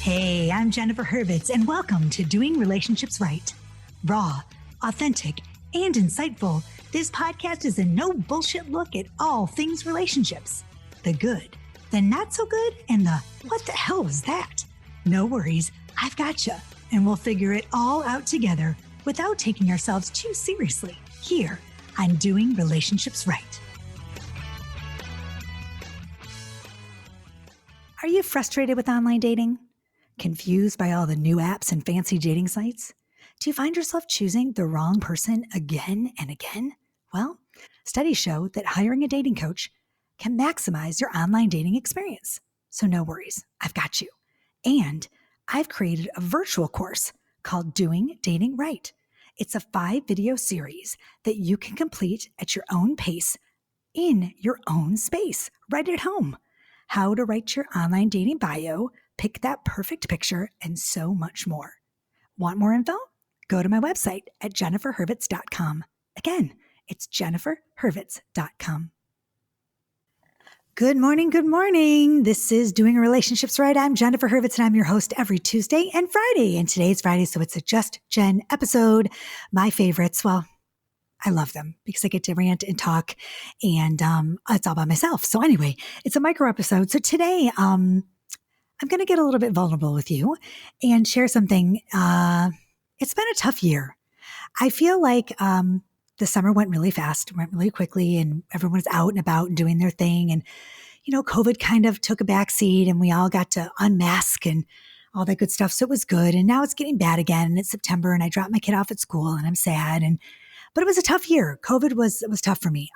Hey, I'm Jennifer Hurvitz, and welcome to Doing Relationships Right. Raw, authentic, and insightful, this podcast is a no bullshit look at all things relationships. The good, the not so good, and the what the hell was that? No worries, I've got you, and we'll figure it all out together without taking ourselves too seriously here on Doing Relationships Right. Are you frustrated with online dating? Confused by all the new apps and fancy dating sites? Do you find yourself choosing the wrong person again and again? Well, studies show that hiring a dating coach can maximize your online dating experience. So no worries, I've got you. And I've created a virtual course called Doing Dating Right. It's a 5-video series that you can complete at your own pace in your own space, right at home. How to write your online dating bio, pick that perfect picture, and so much more. Want more info? Go to my website at jenniferhurvitz.com. Again, it's jenniferhurvitz.com. Good morning, good morning. This is Doing Relationships Right. I'm Jennifer Hurvitz, and I'm your host every Tuesday and Friday. And today's Friday, so it's a Just Jen episode. My favorites, well, I love them because I get to rant and talk, and it's all by myself. So anyway, it's a micro episode. So today, I'm going to get a little bit vulnerable with you and share something. It's been a tough year. I feel like the summer went really fast, went really quickly, and everyone was out and about and doing their thing. And, you know, COVID kind of took a backseat, and we all got to unmask and all that good stuff. So it was good. And now it's getting bad again. And it's September, and I dropped my kid off at school, and I'm sad. But it was a tough year. COVID was tough for me.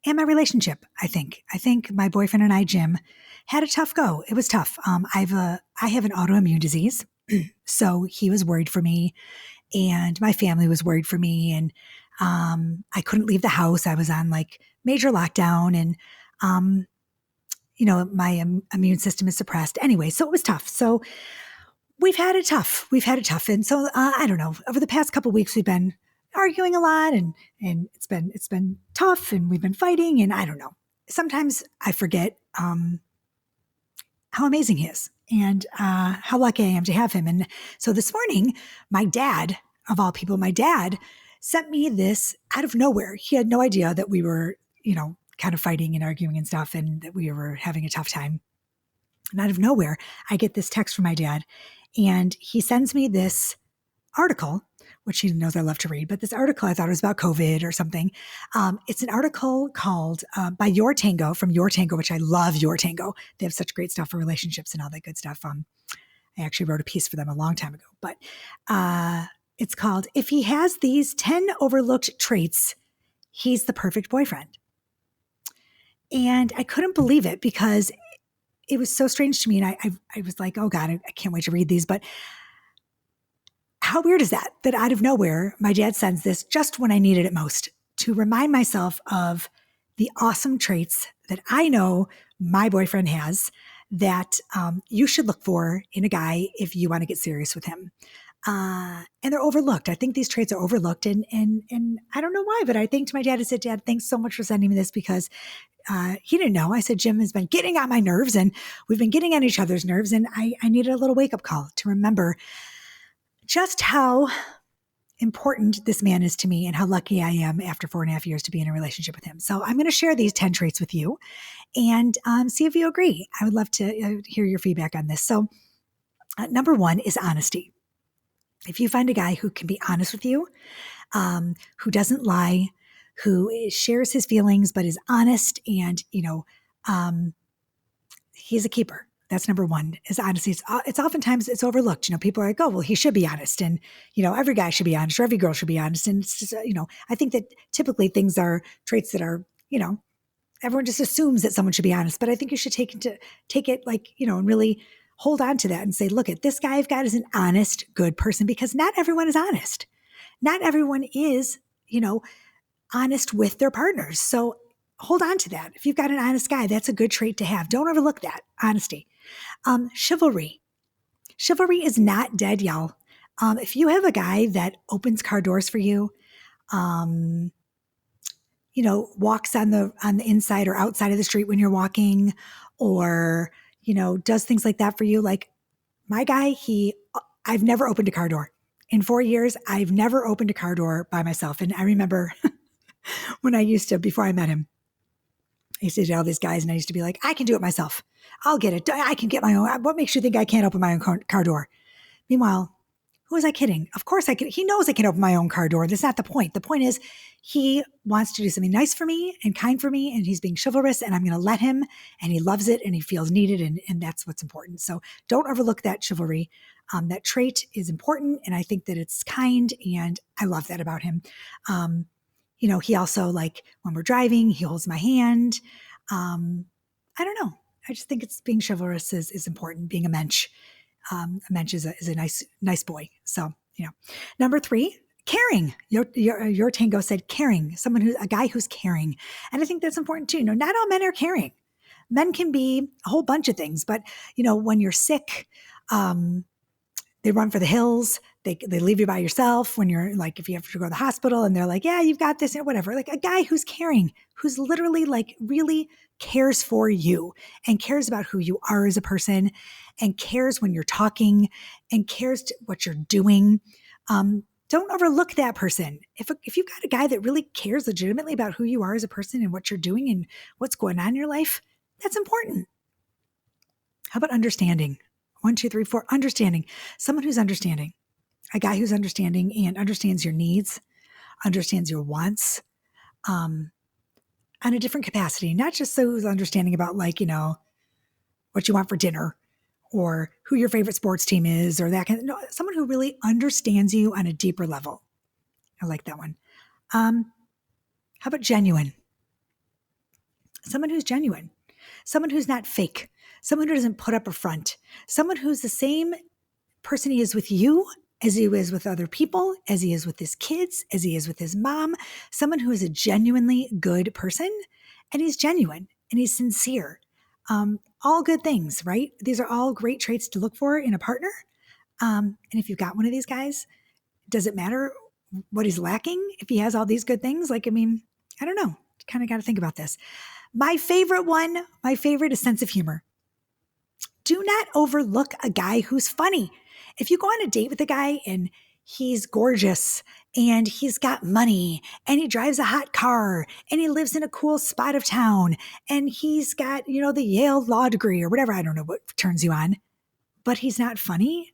And my relationship, I think my boyfriend and I, Jim, had a tough go. It was tough. I have an autoimmune disease. So he was worried for me, and my family was worried for me. And I couldn't leave the house. I was on like major lockdown, and, my immune system is suppressed. Anyway, so it was tough. So we've had it tough. And so, I don't know, over the past couple of weeks, we've been arguing a lot, and it's been tough, and we've been fighting, and I don't know. Sometimes I forget, how amazing he is, and, how lucky I am to have him. And so this morning, my dad, of all people, sent me this out of nowhere. He had no idea that we were, kind of fighting and arguing and stuff, and that we were having a tough time. And out of nowhere, I get this text from my dad, and he sends me this article, which he knows I love to read, but this article, I thought it was about COVID or something. It's an article called by Your Tango, from Your Tango, which I love Your Tango. They have such great stuff for relationships and all that good stuff. I actually wrote a piece for them a long time ago, but it's called, If He Has These 10 Overlooked Traits, He's the Perfect Boyfriend. And I couldn't believe it because it was so strange to me. And I was like, oh God, I can't wait to read these. But how weird is that out of nowhere, my dad sends this just when I needed it most, to remind myself of the awesome traits that I know my boyfriend has that you should look for in a guy if you want to get serious with him. And they're overlooked. I think these traits are overlooked. And I don't know why, but I think to my dad, I said, Dad, thanks so much for sending me this, because he didn't know. I said, Jim has been getting on my nerves, and we've been getting on each other's nerves. And I needed a little wake-up call to remember just how important this man is to me, and how lucky I am after 4.5 years to be in a relationship with him. So I'm going to share these 10 traits with you and see if you agree. I would love to hear your feedback on this. So number 1 is honesty. If you find a guy who can be honest with you, who doesn't lie, who shares his feelings but is honest, and, he's a keeper. That's number 1, is honesty. It's oftentimes it's overlooked. People are like, oh, well, he should be honest. And, every guy should be honest, or every girl should be honest. And it's just, I think that typically things are traits that are, everyone just assumes that someone should be honest. But I think you should take it like, and really hold on to that and say, look, at this guy I've got is an honest, good person, because not everyone is honest. Not everyone is, honest with their partners. So hold on to that. If you've got an honest guy, that's a good trait to have. Don't overlook that, honesty. Chivalry. Chivalry is not dead, y'all. If you have a guy that opens car doors for you, walks on the inside or outside of the street when you're walking, or, does things like that for you. Like my guy, I've never opened a car door. In 4 years, I've never opened a car door by myself. And I remember when before I met him, I used to date all these guys and I used to be like, I can do it myself. I'll get it. I can get my own. What makes you think I can't open my own car door? Meanwhile, who was I kidding? Of course I can. He knows I can open my own car door. That's not the point. The point is he wants to do something nice for me and kind for me, and he's being chivalrous, and I'm going to let him, and he loves it, and he feels needed, and that's what's important. So don't overlook that chivalry. That trait is important, and I think that it's kind, and I love that about him. He also, like, when we're driving, he holds my hand. I don't know. I just think being chivalrous is important, being a mensch. A mensch is a nice boy. So, Number 3, caring. Your tango said caring, a guy who's caring. And I think that's important too. Not all men are caring. Men can be a whole bunch of things, but when you're sick, they run for the hills. They leave you by yourself when you're like, if you have to go to the hospital and they're like, yeah, you've got this or whatever. Like a guy who's caring, who's literally like really cares for you and cares about who you are as a person and cares when you're talking and cares what you're doing. Don't overlook that person. If you've got a guy that really cares legitimately about who you are as a person and what you're doing and what's going on in your life, that's important. How about understanding? 1, 2, 3, 4, understanding. Someone who's understanding. A guy who's understanding and understands your needs, understands your wants, on a different capacity. Not just so who's understanding about what you want for dinner or who your favorite sports team is or that kind of, no, someone who really understands you on a deeper level. I like that one. How about genuine? Someone who's genuine. Someone who's not fake. Someone who doesn't put up a front. Someone who's the same person he is with you as he is with other people, as he is with his kids, as he is with his mom. Someone who is a genuinely good person, and he's genuine and he's sincere. All good things, right? These are all great traits to look for in a partner. And if you've got one of these guys, does it matter what he's lacking if he has all these good things? I don't know. Kind of got to think about this. My favorite is sense of humor. Do not overlook a guy who's funny. If you go on a date with a guy and he's gorgeous and he's got money and he drives a hot car and he lives in a cool spot of town and he's got, the Yale law degree or whatever, I don't know what turns you on, but he's not funny.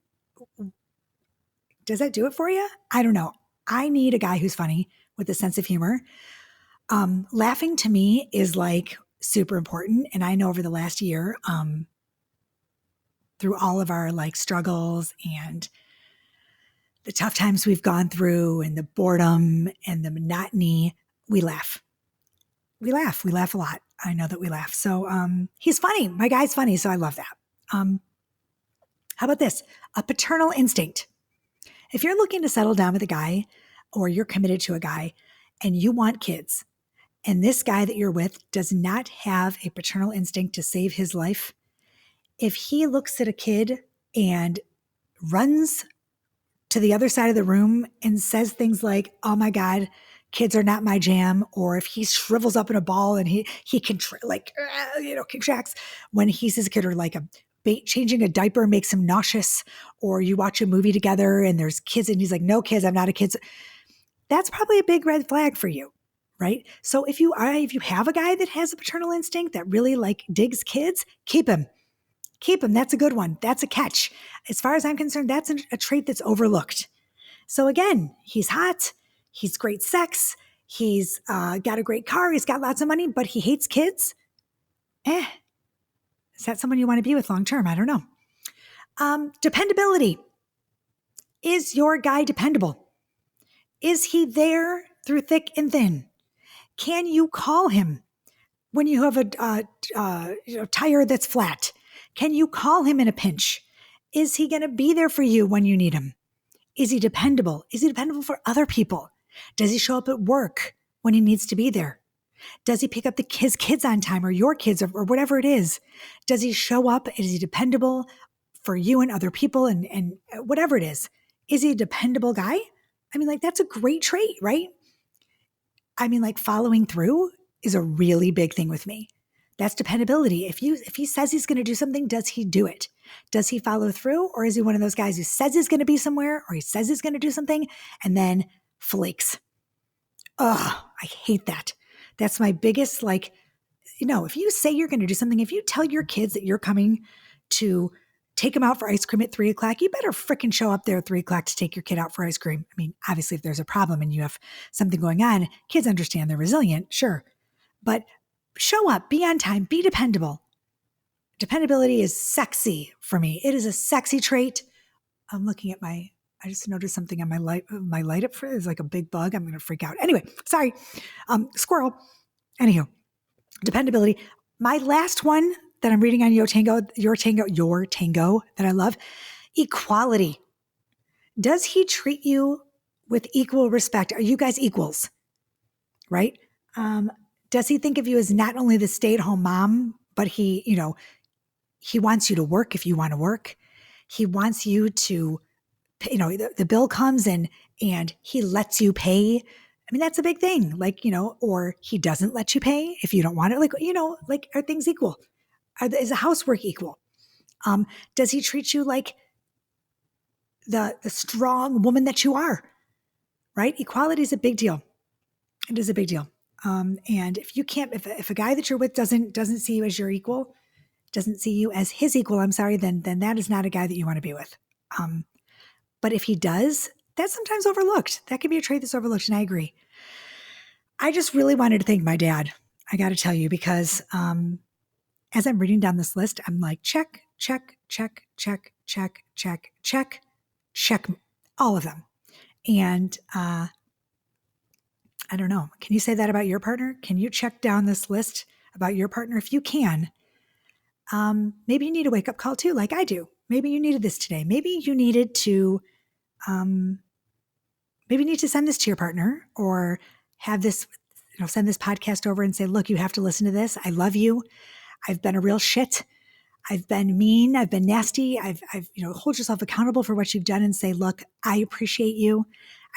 Does that do it for you? I don't know. I need a guy who's funny with a sense of humor. Laughing to me is like super important. And I know over the last year, through all of our like struggles and the tough times we've gone through and the boredom and the monotony, we laugh. We laugh a lot. I know that we laugh. So he's funny. My guy's funny. So I love that. How about this? A paternal instinct. If you're looking to settle down with a guy or you're committed to a guy and you want kids and this guy that you're with does not have a paternal instinct to save his life, if he looks at a kid and runs to the other side of the room and says things like, oh my God, kids are not my jam, or if he shrivels up in a ball and he contracts when he sees a kid, or like changing a diaper makes him nauseous, or you watch a movie together and there's kids and he's like, no kids, I'm not a kid. That's probably a big red flag for you, right? So if you have a guy that has a paternal instinct that really like digs kids, keep him. Keep him. That's a good one. That's a catch. As far as I'm concerned, that's a trait that's overlooked. So again, he's hot. He's great sex. He's got a great car. He's got lots of money, but he hates kids. Is that someone you want to be with long term? I don't know. Dependability. Is your guy dependable? Is he there through thick and thin? Can you call him when you have a tire that's flat? Can you call him in a pinch? Is he going to be there for you when you need him? Is he dependable? Is he dependable for other people? Does he show up at work when he needs to be there? Does he pick up his kids on time, or your kids, or whatever it is? Does he show up? Is he dependable for you and other people and whatever it is? Is he a dependable guy? I mean, like, that's a great trait, right? I mean, like, following through is a really big thing with me. That's dependability. If he says he's going to do something, does he do it? Does he follow through? Or is he one of those guys who says he's going to be somewhere or he says he's going to do something and then flakes? Ugh, I hate that. That's my biggest, if you say you're going to do something, if you tell your kids that you're coming to take them out for ice cream at 3:00, you better fricking show up there at 3:00 to take your kid out for ice cream. I mean, obviously if there's a problem and you have something going on, kids understand they're resilient, sure. But show up, be on time, be dependable. Dependability is sexy for me. It is a sexy trait. I'm looking at I just noticed something on my light up. It's like a big bug. I'm going to freak out. Anyway, sorry. Squirrel. Anywho, dependability. My last one that I'm reading on Your Tango that I love, equality. Does he treat you with equal respect? Are you guys equals? Right? Does he think of you as not only the stay-at-home mom, but he wants you to work if you want to work. He wants you to, the bill comes and he lets you pay. I mean, that's a big thing. Or he doesn't let you pay if you don't want it. Are things equal? Is the housework equal? Does he treat you like the strong woman that you are? Right? Equality is a big deal. It is a big deal. And if a guy that you're with doesn't see you as your equal, doesn't see you as his equal, then that is not a guy that you want to be with. But if he does, that's sometimes overlooked. That can be a trait that's overlooked, and I agree. I just really wanted to thank my dad, I got to tell you, because as I'm reading down this list, I'm like, check, check, check, check, check, check, check, check, all of them. And I don't know. Can you say that about your partner? Can you check down this list about your partner? If you can, maybe you need a wake-up call too, like I do. Maybe you needed this today. Maybe you needed to, send this to your partner or have this, send this podcast over and say, look, you have to listen to this. I love you. I've been a real shit. I've been mean. I've been nasty. I've hold yourself accountable for what you've done and say, look, I appreciate you.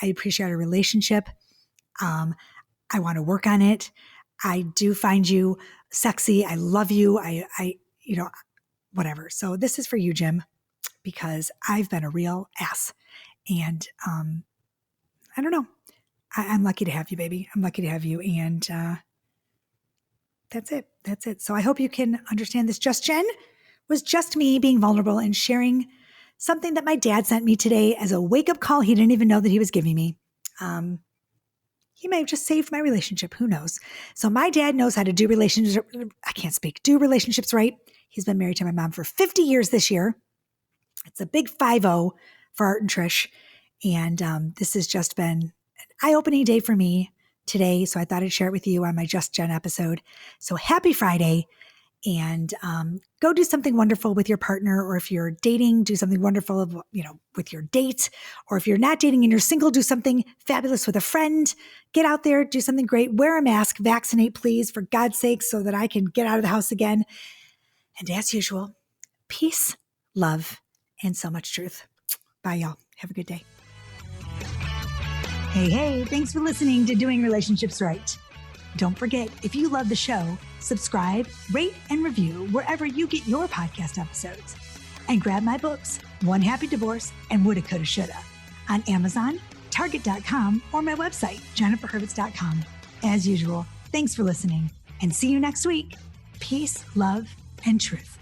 I appreciate our relationship. I want to work on it. I do find you sexy. I love you. Whatever. So this is for you, Jim, because I've been a real ass. And I don't know. I'm lucky to have you, baby. I'm lucky to have you. And that's it. That's it. So I hope you can understand this. Just Jen was just me being vulnerable and sharing something that my dad sent me today as a wake-up call he didn't even know that he was giving me. He may have just saved my relationship. Who knows? So my dad knows how to do relationships. I can't speak. Do relationships right. He's been married to my mom for 50 years this year. It's a big 5-0 for Art and Trish. And this has just been an eye-opening day for me today. So I thought I'd share it with you on my Just Jen episode. So happy Friday. And go do something wonderful with your partner, or if you're dating, do something wonderful, with your date, or if you're not dating and you're single, do something fabulous with a friend. Get out there, do something great, wear a mask, vaccinate, please, for God's sake, so that I can get out of the house again. And as usual, peace, love, and so much truth. Bye, y'all. Have a good day. Hey, thanks for listening to Doing Relationships Right. Don't forget, if you love the show, subscribe, rate, and review wherever you get your podcast episodes. And grab my books, One Happy Divorce and Woulda, Coulda, Shoulda, on Amazon, Target.com, or my website, JenniferHurvitz.com. As usual, thanks for listening, and see you next week. Peace, love, and truth.